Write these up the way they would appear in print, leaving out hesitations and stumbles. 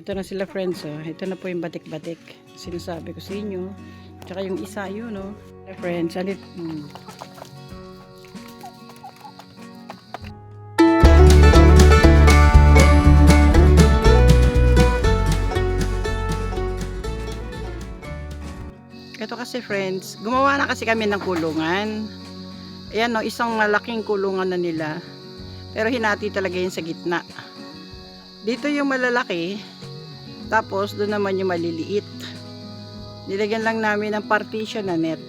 Ito na sila friends, oh. Ito na po yung batik-batik. Sinasabi ko sa inyo. Tsaka yung isa yun, no. Friends, alit. Ito kasi friends, gumawa na kasi kami ng kulungan. Ayan, no, isang malaking kulungan na nila. Pero hinati talaga yun sa gitna. Dito yung malalaki, tapos doon naman yung maliliit. Nilagyan lang namin ng partition na net.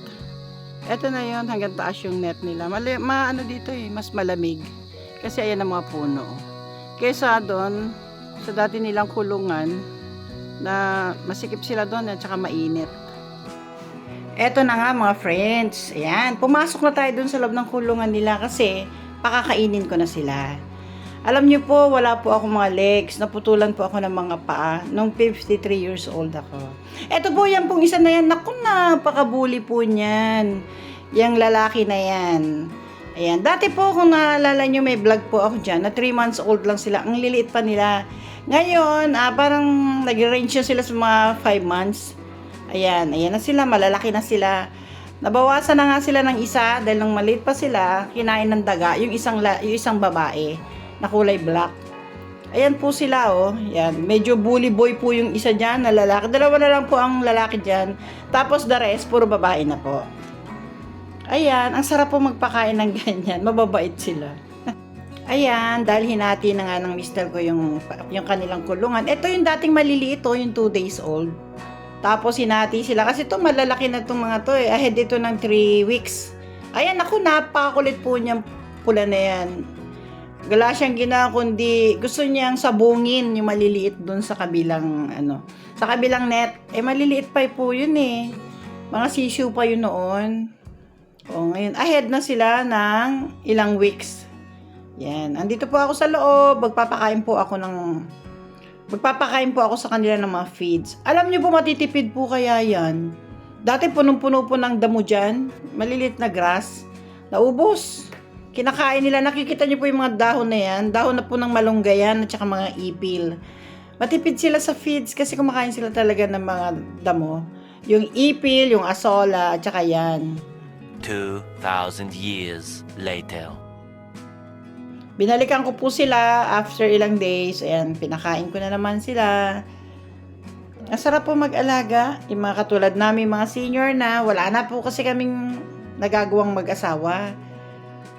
Ito na yun, hanggang taas yung net nila. Ano dito mas malamig. Kasi ayan ang mga puno. Kesa doon, sa dati nilang kulungan, na masikip sila doon at saka mainit. Eto na nga mga friends. Ayan, pumasok na tayo doon sa loob ng kulungan nila kasi pakakainin ko na sila. Alam niyo po, wala po akong mga legs. Naputulan po ako ng mga paa nung 53 years old ako. Eto po, yan pong isa na yan. Naku, napakabuli po niyan. Yang lalaki na yan. Ayan, dati po kung naalala niyo, may vlog po ako dyan na 3 months old lang sila. Ang liliit pa nila. Ngayon, parang nag-range na sila sa mga 5 months. Ayan na sila, malalaki na sila. Nabawasan na nga sila ng isa dahil nung maliit pa sila, kinain ng daga yung isang babae na kulay black. Ayan po sila, oh. Yan, medyo bully boy po yung isa diyan na lalaki. Dalawa na lang po ang lalaki diyan. Tapos the rest puro babae na po. Ayan, ang sarap po magpakain ng ganyan. Mababait sila. Ayan, dahil hinati na nga ng mister ko yung kanilang kulungan. Ito yung dating maliliit, oh, yung 2 days old. Tapos hinati sila kasi ito malalaki na itong mga to ahead ito ng 3 weeks. Ayan, ako napakakulit po niyang pula na yan. Wala siyang ginawa kundi gusto niyang sabungin yung maliliit dun sa kabilang sa kabilang net. Maliliit pa po yun mga sisiu pa yun noon. Ngayon ahead na sila ng ilang weeks. Yan, andito po ako sa loob, magpapakain po ako sa kanila ng mga feeds. Alam niyo po, matitipid po kaya yan. Dati punong-puno po ng damo dyan. Malilit na grass. Naubos. Kinakain nila. Nakikita niyo po yung mga dahon na yan. Dahon na po ng malunggayan at saka mga ipil. Matipid sila sa feeds kasi kumakain sila talaga ng mga damo. Yung ipil, yung asola, at saka yan. 2,000 years later. Binalikan ko po sila after ilang days. Ayan, pinakain ko na naman sila. Ang sarap po mag-alaga. Yung mga katulad namin, mga senior na, wala na po kasi kaming nagagawang mag-asawa.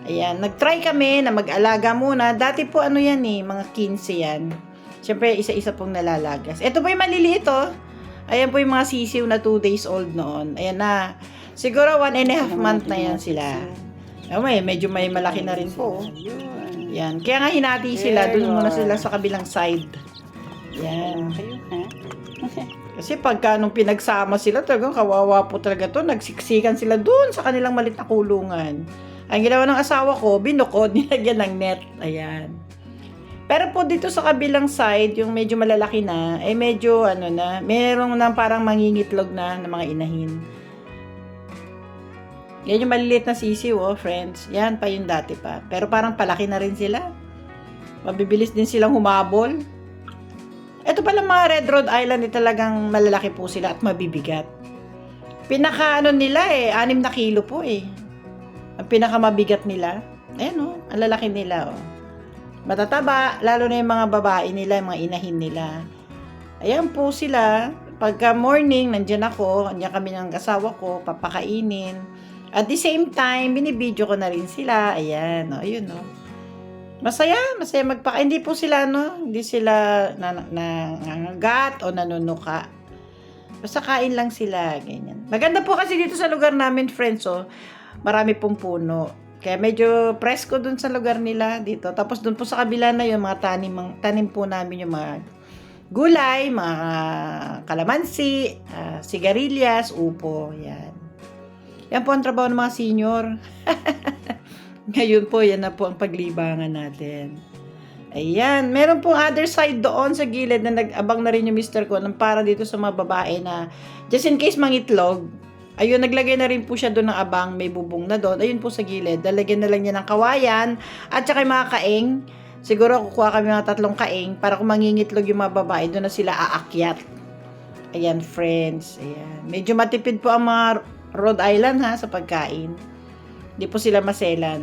Ayan, nag-try kami na mag-alaga muna. Dati po mga 15 yan. Siyempre, isa-isa pong nalalagas. Ito po yung maliliit, oh. Ayan po yung mga sisiw na 2 days old noon. Ayan na. Siguro 1.5 month na yan sila. Medyo may malaki na rin po. Yan. Kaya nga hinati sila. Doon muna sila sa kabilang side. Yan. Kasi pagka nung pinagsama sila, talagang kawawa po talaga to. Nagsiksikan sila doon sa kanilang malit na kulungan. Ang ginawa ng asawa ko, binukod, nilagyan ng net. Ayan. Pero po dito sa kabilang side, yung medyo malalaki na, medyo merong nang parang mangingitlog na ng mga inahin. Yan yung maliliit na sisiw, friends. Yan pa yung dati pa. Pero parang palaki na rin sila. Mabibilis din silang humabol. Ito pala mga Red Rhode Island, talagang malalaki po sila at mabibigat. Pinaka nila 6 na kilo po Ang pinaka mabigat nila. Ayan ang lalaki nila Matataba, lalo na yung mga babae nila, yung mga inahin nila. Ayan po sila. Pagka morning, nandiyan ako, nandiyan kami ng asawa ko, papakainin. At the same time, binibidyo ko na rin sila. Ayan, ayun Masaya magpakain. Hindi po sila, hindi sila nangangagat o nanunuka. Basta kain lang sila, ganyan. Maganda po kasi dito sa lugar namin, friends, marami pong puno. Kaya medyo presko dun sa lugar nila dito. Tapos dun po sa kabila na yung mga tanim po namin yung mga gulay, mga kalamansi, sigarilyas, upo, yan. Yan po ang trabaho ng mga senior. Ngayon po, yan na po ang paglibangan natin. Ayan. Meron pong other side doon sa gilid na nag-abang na rin yung mister ko ng para dito sa mga babae na just in case mangitlog. Ayun, naglagay na rin po siya doon ng abang. May bubong na doon. Ayun po sa gilid. Dalagyan na lang niya ng kawayan at saka yung mga kaeng Siguro kukuha kami mga 3 kaing para kung mangingitlog yung mga babae, doon na sila aakyat. Ayan, friends. Ayan. Medyo matipid po ang mga Rhode Island ha sa pagkain. Hindi po sila maselan.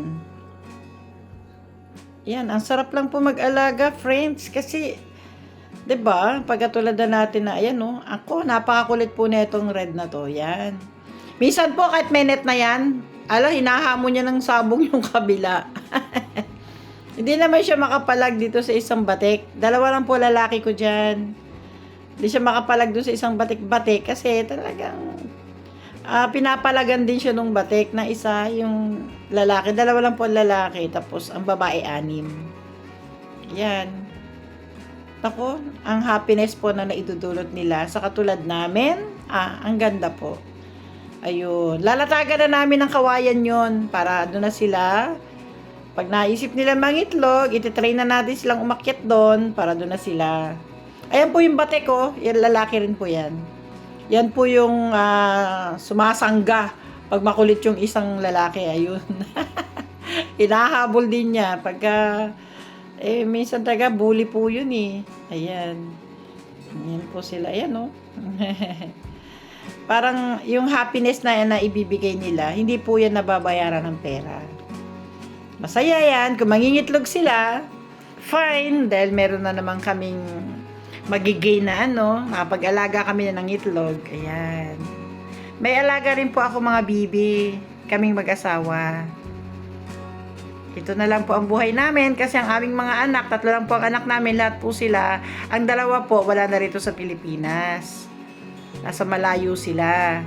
Ayan, ang sarap lang po mag-alaga, friends. Kasi, 'di ba? Pagkatulad na natin na, ayan no, ako, napakakulit po na itong red na to. Yan. Minsan po, kahit may net na yan, hinahamon niya ng sabong yung kabila. Hindi naman siya makapalag dito sa isang batik. 2 lang po lalaki ko dyan. Hindi siya makapalag doon sa isang batik-batik kasi talagang pinapalagan din siya nung batik na isa, yung lalaki. 2 lang po lalaki, tapos ang babae 6. Yan. Ako, ang happiness po na naidudulot nila sa katulad namin, ang ganda po. Ayun. Lalatagan na namin ng kawayan yon para doon na sila. Pag naisip nila mangitlog, ititrain na natin silang umakyat doon para doon na sila. Ayan po yung batik ko. Yan, lalaki rin po yan. Yan po yung sumasangga pag makulit yung isang lalaki. Ayun. Hinahabol din niya. Pagka, minsan talaga bully po yun eh. Ayan. Ayan po sila. Ayan oh. Parang yung happiness na ibibigay nila, hindi po yan nababayaran ng pera. Masaya yan. Kung mangingitlog sila, fine. Dahil meron na naman kaming magigay na makapag-alaga kami na ng itlog. Ayan. May alaga rin po ako mga bibi. Kaming mag-asawa. Ito na lang po ang buhay namin kasi ang aming mga anak, 3 lang po ang anak namin, lahat po sila. Ang 2 po, wala na rito sa Pilipinas. Nasa malayo sila.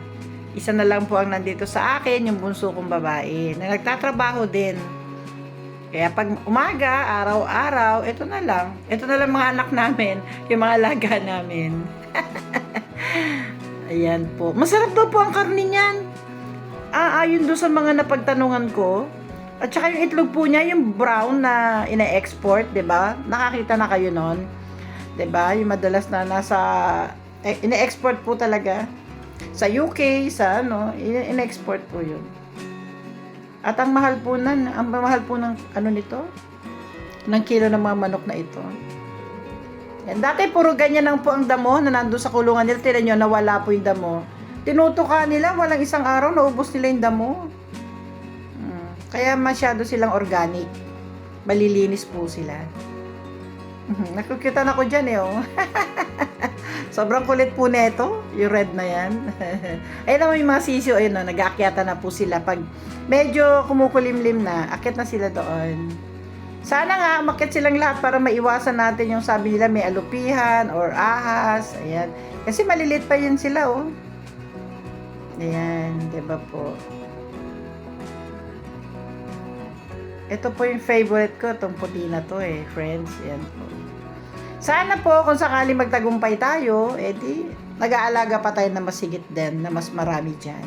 Isa na lang po ang nandito sa akin, yung bunso kong babae, na nagtatrabaho din. Kaya pag umaga, araw-araw, ito na lang. Ito na lang mga anak namin, yung mga alaga namin. Ayan po. Masarap daw po ang karne niyan. Ayon doon sa mga napagtanungan ko. At saka yung itlog po niya, yung brown na ina-export, 'di ba? Nakakita na kayo noon. 'Di ba? Yung madalas na nasa ina-export po talaga sa UK, sa ina-export po 'yun. At ang mahal po ng nito, ng kilo ng mga manok na ito. Yan. Dati puro ganyan lang po ang damo na nandun sa kulungan nila. Tira nyo, nawala po yung damo. Tinutuka nila, walang isang araw, naubos nila yung damo. Kaya masyado silang organic. Malilinis po sila. Nakukitan ako dyan oh. Sobrang kulit po nito, yung red na yan. Ayun naman yung mga sisiyo, ayun nag-aakyatan na po sila. Pag medyo kumukulimlim na, akyat na sila doon. Sana nga, umakyat silang lahat para maiwasan natin yung sabi nila may alupihan or ahas. Ayan. Kasi malilit pa yun sila oh. Ayan, diba po? Ito po yung favorite ko, itong puti na to friends. Ayan po. Sana po, kung sakali magtagumpay tayo, edi, nag-aalaga pa tayo na mas higit din, na mas marami dyan.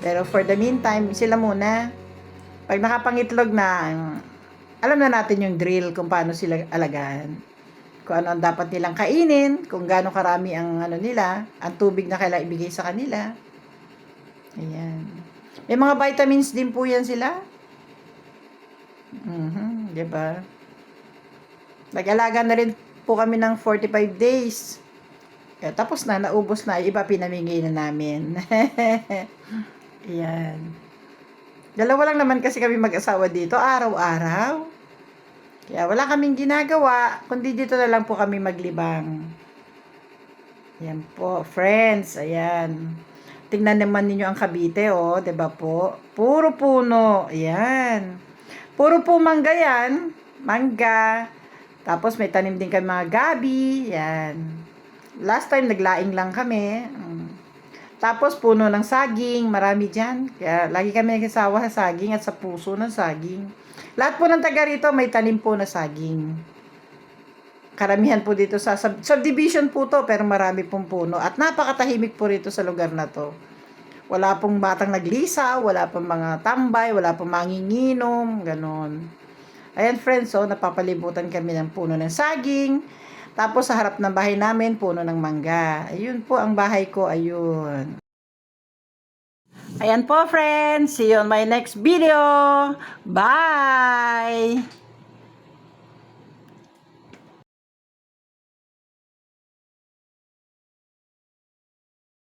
Pero for the meantime, sila muna. Pag nakapangitlog na, alam na natin yung drill kung paano sila alagaan. Kung ano ang dapat nilang kainin, kung gaano karami ang nila, ang tubig na kailangan ibigay sa kanila. Ayan. May mga vitamins din po yan sila. Diba? Nag-alaga na rin po kami ng 45 days. Kaya tapos na, naubos na, iba pinamigay na namin. Ayan. 2 lang naman kasi kami mag-asawa dito, araw-araw. Kaya wala kaming ginagawa, kundi dito na lang po kami maglibang. Ayan po, friends, ayan. Tingnan naman ninyo ang Cavite, diba po? Puro puno, ayan. Puro po mangga yan, mangga. Tapos may tanim din kami mga gabi. Yan. Last time naglaing lang kami. Tapos puno ng saging. Marami dyan. Kaya lagi kami nagsasawa sa saging at sa puso ng saging. Lahat po ng taga rito may tanim po na saging. Karamihan po dito sa subdivision po to, pero marami pong puno. At napakatahimik po rito sa lugar na to. Wala pong batang naglisa, wala pong mga tambay, wala pong manginginom, ganon. Ayan friends, napapalibutan kami ng puno ng saging. Tapos sa harap ng bahay namin, puno ng mangga. Ayun po ang bahay ko, ayun. Ayan po friends, see you on my next video. Bye!